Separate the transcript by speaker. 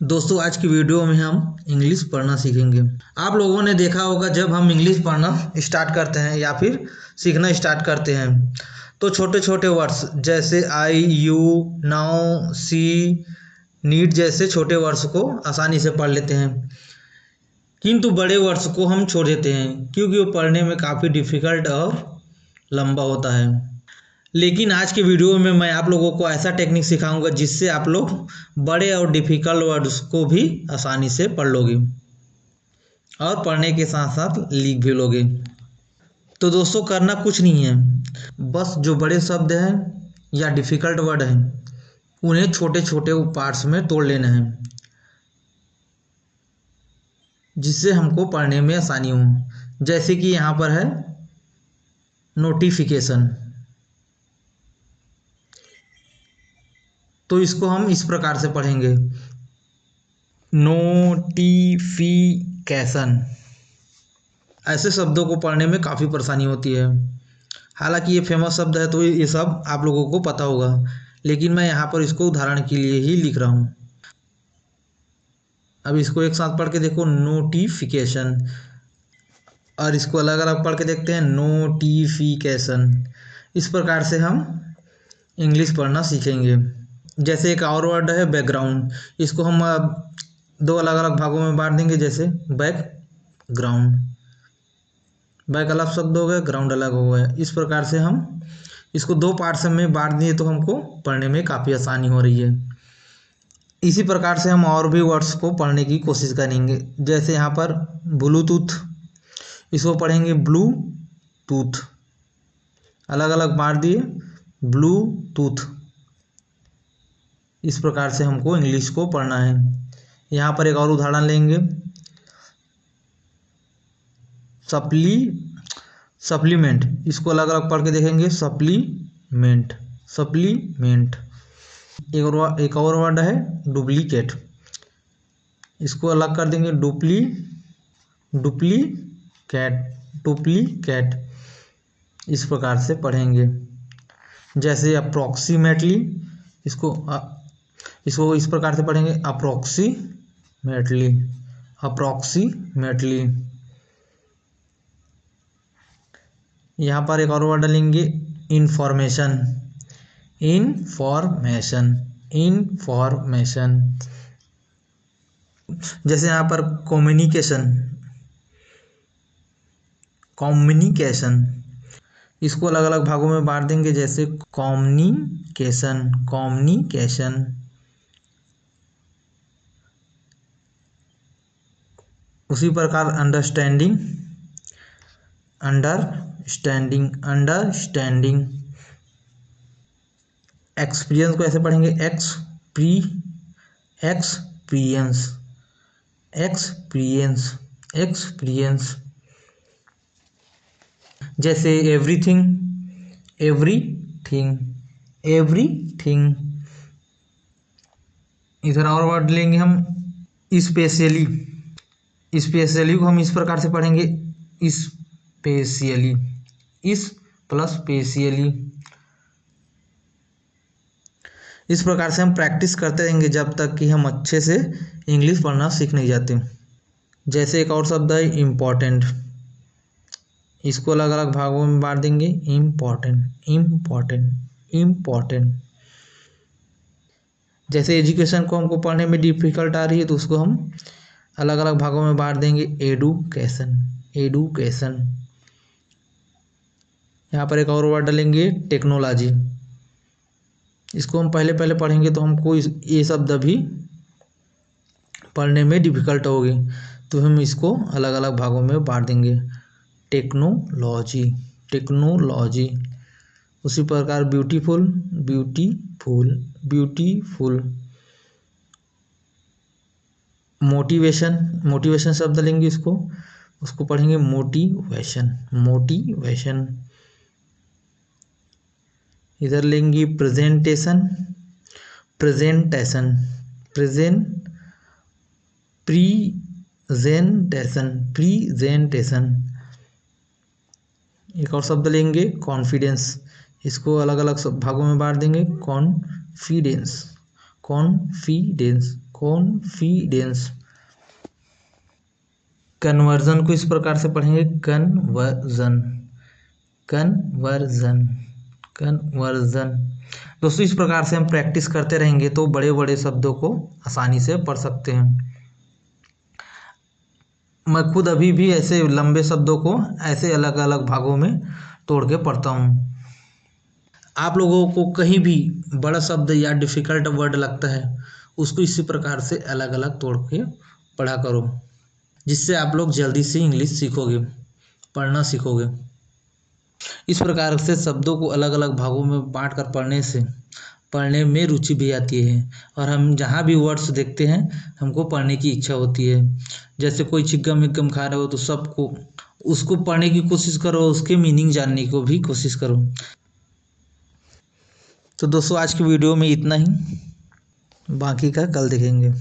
Speaker 1: दोस्तों आज की वीडियो में हम इंग्लिश पढ़ना सीखेंगे। आप लोगों ने देखा होगा जब हम इंग्लिश पढ़ना स्टार्ट करते हैं या फिर सीखना स्टार्ट करते हैं तो छोटे छोटे वर्ड्स जैसे आई यू नाउ सी नीड जैसे छोटे वर्ड्स को आसानी से पढ़ लेते हैं, किंतु बड़े वर्ड्स को हम छोड़ देते हैं क्योंकि वो पढ़ने में काफ़ी डिफ़िकल्ट और लंबा होता है। लेकिन आज के वीडियो में मैं आप लोगों को ऐसा टेक्निक सिखाऊंगा जिससे आप लोग बड़े और डिफ़िकल्ट वर्ड्स को भी आसानी से पढ़ लोगे और पढ़ने के साथ साथ लिख भी लोगे। तो दोस्तों करना कुछ नहीं है, बस जो बड़े शब्द हैं या डिफ़िकल्ट वर्ड हैं उन्हें छोटे छोटे पार्ट्स में तोड़ लेना है जिससे हमको पढ़ने में आसानी हो। जैसे कि यहाँ पर है नोटिफिकेशन, तो इसको हम इस प्रकार से पढ़ेंगे नोटिफिकेशन। ऐसे शब्दों को पढ़ने में काफ़ी परेशानी होती है। हालांकि ये फेमस शब्द है तो ये सब आप लोगों को पता होगा, लेकिन मैं यहाँ पर इसको उदाहरण के लिए ही लिख रहा हूँ। अब इसको एक साथ पढ़ के देखो नोटिफिकेशन, और इसको अलग अलग पढ़ के देखते हैं नोटिफिकेशन। इस प्रकार से हम इंग्लिश पढ़ना सीखेंगे। जैसे एक और वर्ड है बैकग्राउंड, इसको हम दो अलग अलग भागों में बांट देंगे। जैसे बैकग्राउंड, बैक अलग शब्द हो गया, ग्राउंड अलग हो गया। इस प्रकार से हम इसको दो पार्ट्स में बांट दिए तो हमको पढ़ने में काफ़ी आसानी हो रही है। इसी प्रकार से हम और भी वर्ड्स को पढ़ने की कोशिश करेंगे। जैसे यहाँ पर ब्लूटूथ, इसको पढ़ेंगे ब्लू टूथ, अलग अलग बांट दिए ब्लूटूथ। इस प्रकार से हमको इंग्लिश को पढ़ना है। यहाँ पर एक और उदाहरण लेंगे सप्लीमेंट, इसको अलग अलग पढ़ के देखेंगे सप्लीमेंट। एक और वर्ड है डुप्लीकेट, इसको अलग कर देंगे डुप्लीकेट। इस प्रकार से पढ़ेंगे। जैसे अप्रॉक्सीमेटली, इसको इस प्रकार से पढ़ेंगे अप्रॉक्सीमेटली। यहाँ पर एक और वर्ड डालेंगे इंफॉर्मेशन। जैसे यहाँ पर कम्युनिकेशन, इसको अलग अलग भागों में बांट देंगे। जैसे कम्युनिकेशन। उसी प्रकार अंडरस्टैंडिंग। एक्सपीरियंस को ऐसे पढ़ेंगे एक्सपीरियंस। जैसे एवरीथिंग। इधर और वर्ड लेंगे हम स्पेशली को हम इस प्रकार से पढ़ेंगे स्पेशली। इस प्रकार से हम प्रैक्टिस करते रहेंगे जब तक कि हम अच्छे से इंग्लिश पढ़ना सीख नहीं जाते। जैसे एक और शब्द है इम्पॉर्टेंट, इसको अलग अलग भागों में बांट देंगे इम्पॉर्टेंट। जैसे एजुकेशन को हमको पढ़ने में डिफिकल्ट आ रही है तो उसको हम अलग अलग भागों में बांट देंगे एडुकेशन। यहाँ पर एक और वर्ड डालेंगे टेक्नोलॉजी, इसको हम पहले पढ़ेंगे तो हमको ये शब्द भी पढ़ने में डिफिकल्ट होगी, तो हम इसको अलग अलग भागों में बांट देंगे टेक्नोलॉजी। उसी प्रकार ब्यूटीफुल। मोटिवेशन शब्द लेंगे, उसको पढ़ेंगे मोटिवेशन। इधर लेंगे प्रेजेंटेशन। एक और शब्द लेंगे कॉन्फिडेंस, इसको अलग अलग भागों में बांट देंगे कॉन्फिडेंस। कॉन्फिडेंस। कन्वर्जन को इस प्रकार से पढ़ेंगे, कन्वर्जन, कन्वर्जन, कन्वर्जन। दोस्तों इस प्रकार से हम प्रैक्टिस करते रहेंगे तो बड़े बड़े शब्दों को आसानी से पढ़ सकते हैं। मैं खुद अभी भी ऐसे लंबे शब्दों को ऐसे अलग अलग भागों में तोड़ के पढ़ता हूँ। आप लोगों को कहीं भी बड़ा शब्द या डिफ़िकल्ट वर्ड लगता है उसको इसी प्रकार से अलग अलग तोड़ के पढ़ा करो, जिससे आप लोग जल्दी से इंग्लिश सीखोगे, पढ़ना सीखोगे। इस प्रकार से शब्दों को अलग अलग भागों में बांट कर पढ़ने से पढ़ने में रुचि भी आती है और हम जहाँ भी वर्ड्स देखते हैं हमको पढ़ने की इच्छा होती है। जैसे कोई चिकम विकम खा रहे हो तो सबको उसको पढ़ने की कोशिश करो, उसके मीनिंग जानने को भी कोशिश करो। तो दोस्तों आज की वीडियो में इतना ही, बाकी का कल देखेंगे।